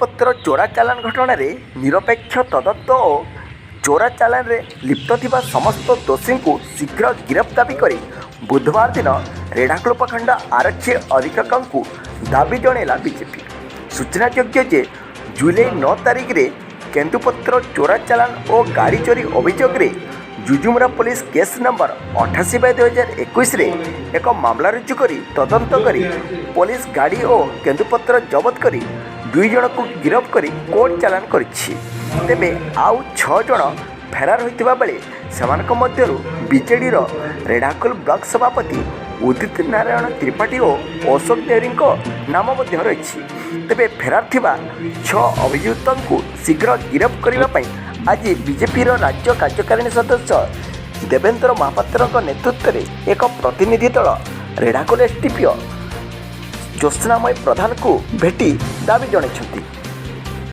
କେନ୍ଦୁପତ୍ର ଚୋରା ଚାଲାଣ ଘଟଣାରେ ନିରପେକ୍ଷ ତଦନ୍ତ ଓ ଚୋରା ଚାଲାଣରେ ଲିପ୍ତ ଥିବା ସମସ୍ତ ଦୋଷୀଙ୍କୁ ଶୀଘ୍ର ଗିରଫ ଦାବି କରି ବୁଧବାର ଦିନ ରେଢ଼ାଖୋଲ ପ୍ରଖଣ୍ଡ ଆରକ୍ଷୀ ଅଧୀକ୍ଷକଙ୍କୁ ଦାବି ଜଣାଇଲା ବିଜେପି। ସୂଚନାଯୋଗ୍ୟ ଯେ ଜୁଲାଇ 9 ତାରିଖରେ କେନ୍ଦୁପତ୍ର ଚୋରା ଚାଲାଣ ଓ ଗାଡ଼ି ଚୋରି ଅଭିଯୋଗରେ ଜୁଜୁମରା ପୁଲିସ କେସ୍ ନମ୍ବର 88/2021ରେ ଏକ ମାମଲା ରୁଜୁ କରି ତଦନ୍ତ କରି ପୁଲିସ ଗାଡ଼ି ଓ କେନ୍ଦୁପତ୍ର ଜବତ କରି 2 ଜଣଙ୍କୁ ଗିରଫ କରି କୋର୍ଟ ଚାଲାଣ କରିଛି। ତେବେ ଆଉ 6 ଜଣ ଫେରାର ହୋଇଥିବା ବେଳେ ସେମାନଙ୍କ ମଧ୍ୟରୁ ବିଜେଡ଼ିର ରେଢ଼ାଖୋଲ ବ୍ଲକ ସଭାପତି ଉଦିତ ନାରାୟଣ ତ୍ରିପାଠୀ ଓ ଅଶୋକ ଦେହୁରୀଙ୍କ ନାମ ମଧ୍ୟ ରହିଛି। ତେବେ ଫେରାର ଥିବା 6 ଅଭିଯୁକ୍ତଙ୍କୁ ଶୀଘ୍ର ଗିରଫ କରିବା ପାଇଁ ଆଜି ବିଜେପିର ରାଜ୍ୟ କାର୍ଯ୍ୟକାରିଣୀ ସଦସ୍ୟ ଦେବେନ୍ଦ୍ର ମହାପାତ୍ରଙ୍କ ନେତୃତ୍ୱରେ ଏକ ପ୍ରତିନିଧି ଦଳ ରେଢ଼ାଖୋଲ ଏସ୍ଡିପିଓ ଜ୍ୟୋତ୍ସ୍ନାମୟୀ ପ୍ରଧାନଙ୍କୁ ଭେଟି ଦାବି ଜଣାଇଛନ୍ତି।